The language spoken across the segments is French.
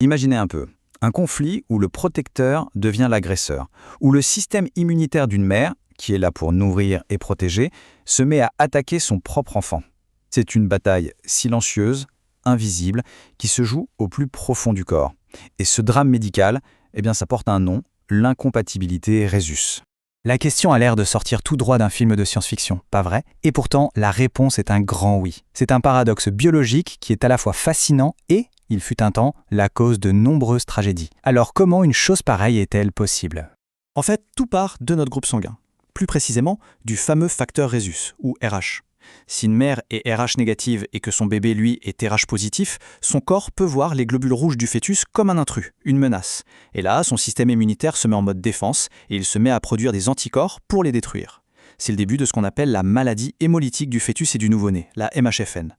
Imaginez un peu, un conflit où le protecteur devient l'agresseur, où le système immunitaire d'une mère, qui est là pour nourrir et protéger, se met à attaquer son propre enfant. C'est une bataille silencieuse, invisible, qui se joue au plus profond du corps. Et ce drame médical, ça porte un nom, l'incompatibilité Rhesus. La question a l'air de sortir tout droit d'un film de science-fiction, pas vrai? Et pourtant, la réponse est un grand oui. C'est un paradoxe biologique qui est à la fois fascinant et, il fut un temps, la cause de nombreuses tragédies. Alors comment une chose pareille est-elle possible? En fait, tout part de notre groupe sanguin. Plus précisément, du fameux facteur Rhesus, ou RH. Si une mère est RH négative et que son bébé, lui, est RH positif, son corps peut voir les globules rouges du fœtus comme un intrus, une menace. Et là, son système immunitaire se met en mode défense et il se met à produire des anticorps pour les détruire. C'est le début de ce qu'on appelle la maladie hémolytique du fœtus et du nouveau-né, la MHFN.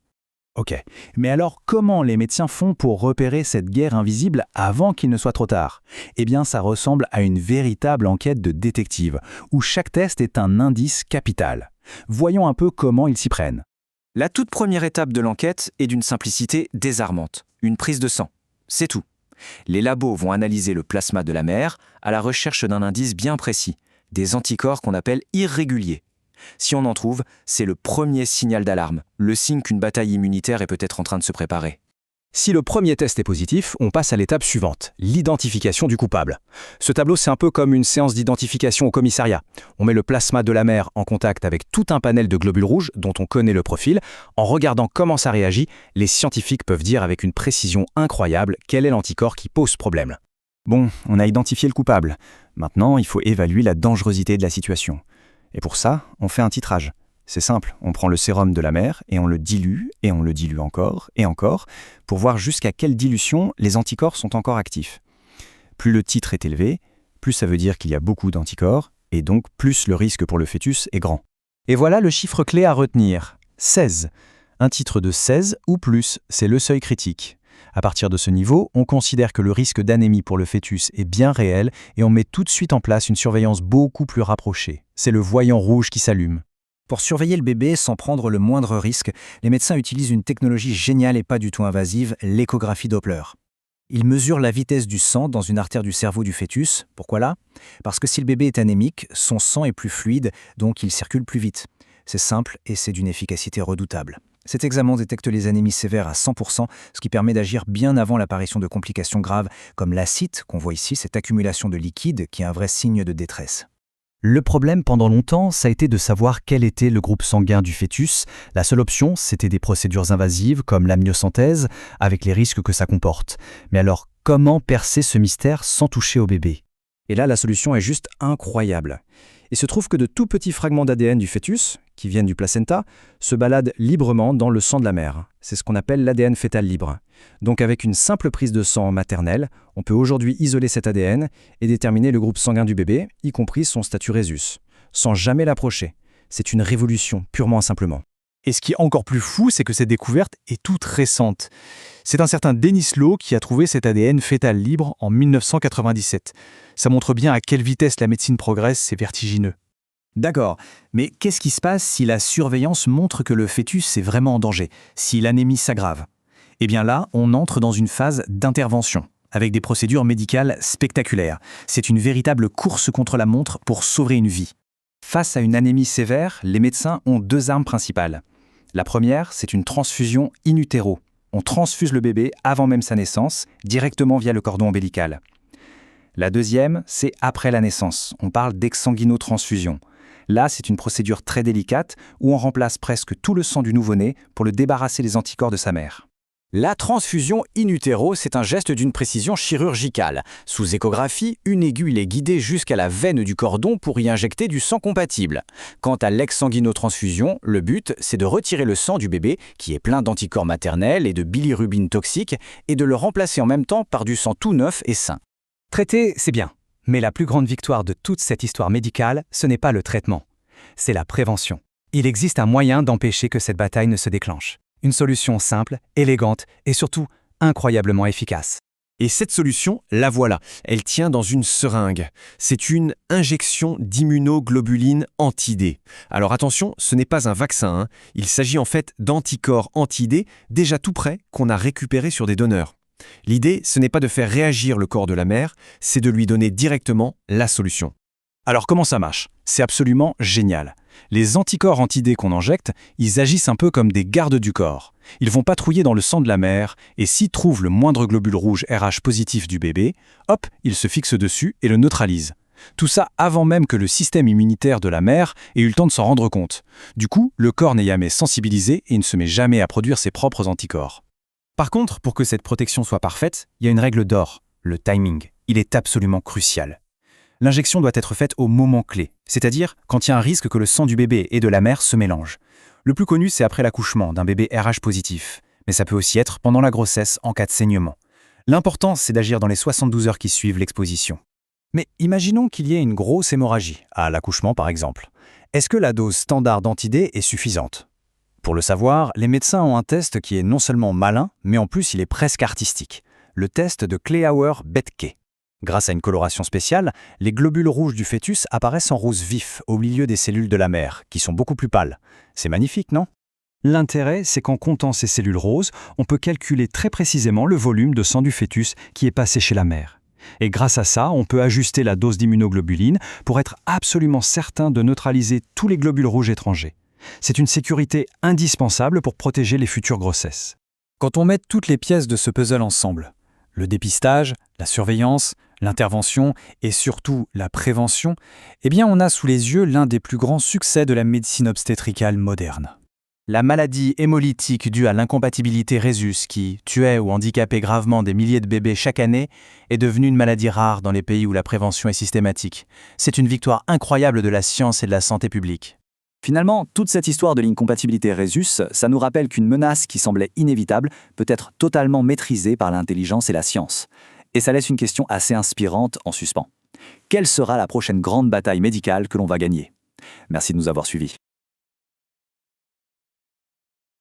Ok, mais alors comment les médecins font pour repérer cette guerre invisible avant qu'il ne soit trop tard? Ça ressemble à une véritable enquête de détective, où chaque test est un indice capital. Voyons un peu comment ils s'y prennent. La toute première étape de l'enquête est d'une simplicité désarmante, une prise de sang. C'est tout. Les labos vont analyser le plasma de la mère à la recherche d'un indice bien précis, des anticorps qu'on appelle irréguliers. Si on en trouve, c'est le premier signal d'alarme, le signe qu'une bataille immunitaire est peut-être en train de se préparer. Si le premier test est positif, on passe à l'étape suivante, l'identification du coupable. Ce tableau, c'est un peu comme une séance d'identification au commissariat. On met le plasma de la mère en contact avec tout un panel de globules rouges dont on connaît le profil. En regardant comment ça réagit, les scientifiques peuvent dire avec une précision incroyable quel est l'anticorps qui pose problème. Bon, on a identifié le coupable. Maintenant, il faut évaluer la dangerosité de la situation. Et pour ça, on fait un titrage. C'est simple, on prend le sérum de la mère et on le dilue encore et encore pour voir jusqu'à quelle dilution les anticorps sont encore actifs. Plus le titre est élevé, plus ça veut dire qu'il y a beaucoup d'anticorps et donc plus le risque pour le fœtus est grand. Et voilà le chiffre clé à retenir, 16. Un titre de 16 ou plus, c'est le seuil critique. À partir de ce niveau, on considère que le risque d'anémie pour le fœtus est bien réel et on met tout de suite en place une surveillance beaucoup plus rapprochée. C'est le voyant rouge qui s'allume. Pour surveiller le bébé sans prendre le moindre risque, les médecins utilisent une technologie géniale et pas du tout invasive, l'échographie Doppler. Ils mesurent la vitesse du sang dans une artère du cerveau du fœtus. Pourquoi là? Parce que si le bébé est anémique, son sang est plus fluide, donc il circule plus vite. C'est simple et c'est d'une efficacité redoutable. Cet examen détecte les anémies sévères à 100%, ce qui permet d'agir bien avant l'apparition de complications graves, comme l'ascite, qu'on voit ici, cette accumulation de liquide qui est un vrai signe de détresse. Le problème pendant longtemps, ça a été de savoir quel était le groupe sanguin du fœtus. La seule option, c'était des procédures invasives comme l'amniosynthèse, avec les risques que ça comporte. Mais alors, comment percer ce mystère sans toucher au bébé? Et là, la solution est juste incroyable. Il se trouve que de tout petits fragments d'ADN du fœtus, qui viennent du placenta, se baladent librement dans le sang de la mère. C'est ce qu'on appelle l'ADN fœtal libre. Donc avec une simple prise de sang maternelle, on peut aujourd'hui isoler cet ADN et déterminer le groupe sanguin du bébé, y compris son statut Rhesus, sans jamais l'approcher. C'est une révolution, purement et simplement. Et ce qui est encore plus fou, c'est que cette découverte est toute récente. C'est un certain Dennis Lowe qui a trouvé cet ADN fœtal libre en 1997. Ça montre bien à quelle vitesse la médecine progresse, c'est vertigineux. D'accord, mais qu'est-ce qui se passe si la surveillance montre que le fœtus est vraiment en danger, si l'anémie s'aggrave? Eh bien là, on entre dans une phase d'intervention, avec des procédures médicales spectaculaires. C'est une véritable course contre la montre pour sauver une vie. Face à une anémie sévère, les médecins ont deux armes principales. La première, c'est une transfusion in utero. On transfuse le bébé avant même sa naissance, directement via le cordon ombilical. La deuxième, c'est après la naissance. On parle d'exsanguinotransfusion. Là, c'est une procédure très délicate où on remplace presque tout le sang du nouveau-né pour le débarrasser des anticorps de sa mère. La transfusion in utero, c'est un geste d'une précision chirurgicale. Sous échographie, une aiguille est guidée jusqu'à la veine du cordon pour y injecter du sang compatible. Quant à l'exsanguinotransfusion, le but, c'est de retirer le sang du bébé, qui est plein d'anticorps maternels et de bilirubine toxique, et de le remplacer en même temps par du sang tout neuf et sain. Traiter, c'est bien. Mais la plus grande victoire de toute cette histoire médicale, ce n'est pas le traitement. C'est la prévention. Il existe un moyen d'empêcher que cette bataille ne se déclenche. Une solution simple, élégante et surtout incroyablement efficace. Et cette solution, la voilà. Elle tient dans une seringue. C'est une injection d'immunoglobuline anti-D. Alors attention, ce n'est pas un vaccin, hein. Il s'agit en fait d'anticorps anti-D déjà tout prêts qu'on a récupérés sur des donneurs. L'idée, ce n'est pas de faire réagir le corps de la mère, c'est de lui donner directement la solution. Alors comment ça marche? C'est absolument génial. Les anticorps anti-D qu'on injecte, ils agissent un peu comme des gardes du corps. Ils vont patrouiller dans le sang de la mère, et s'ils trouvent le moindre globule rouge RH positif du bébé, hop, ils se fixent dessus et le neutralisent. Tout ça avant même que le système immunitaire de la mère ait eu le temps de s'en rendre compte. Du coup, le corps n'est jamais sensibilisé et ne se met jamais à produire ses propres anticorps. Par contre, pour que cette protection soit parfaite, il y a une règle d'or, le timing. Il est absolument crucial. L'injection doit être faite au moment clé, c'est-à-dire quand il y a un risque que le sang du bébé et de la mère se mélangent. Le plus connu, c'est après l'accouchement d'un bébé RH positif, mais ça peut aussi être pendant la grossesse en cas de saignement. L'important, c'est d'agir dans les 72 heures qui suivent l'exposition. Mais imaginons qu'il y ait une grosse hémorragie, à l'accouchement par exemple. Est-ce que la dose standard d'anti-D est suffisante? Pour le savoir, les médecins ont un test qui est non seulement malin, mais en plus il est presque artistique. Le test de Kleauer-Betke. Grâce à une coloration spéciale, les globules rouges du fœtus apparaissent en rose vif au milieu des cellules de la mère, qui sont beaucoup plus pâles. C'est magnifique, non? L'intérêt, c'est qu'en comptant ces cellules roses, on peut calculer très précisément le volume de sang du fœtus qui est passé chez la mère. Et grâce à ça, on peut ajuster la dose d'immunoglobuline pour être absolument certain de neutraliser tous les globules rouges étrangers. C'est une sécurité indispensable pour protéger les futures grossesses. Quand on met toutes les pièces de ce puzzle ensemble, le dépistage, la surveillance, l'intervention et surtout la prévention, eh bien on a sous les yeux l'un des plus grands succès de la médecine obstétricale moderne. La maladie hémolytique due à l'incompatibilité Rhesus qui tuait ou handicapait gravement des milliers de bébés chaque année est devenue une maladie rare dans les pays où la prévention est systématique. C'est une victoire incroyable de la science et de la santé publique. Finalement, toute cette histoire de l'incompatibilité Rhesus, ça nous rappelle qu'une menace qui semblait inévitable peut être totalement maîtrisée par l'intelligence et la science. Et ça laisse une question assez inspirante en suspens. Quelle sera la prochaine grande bataille médicale que l'on va gagner? Merci de nous avoir suivis.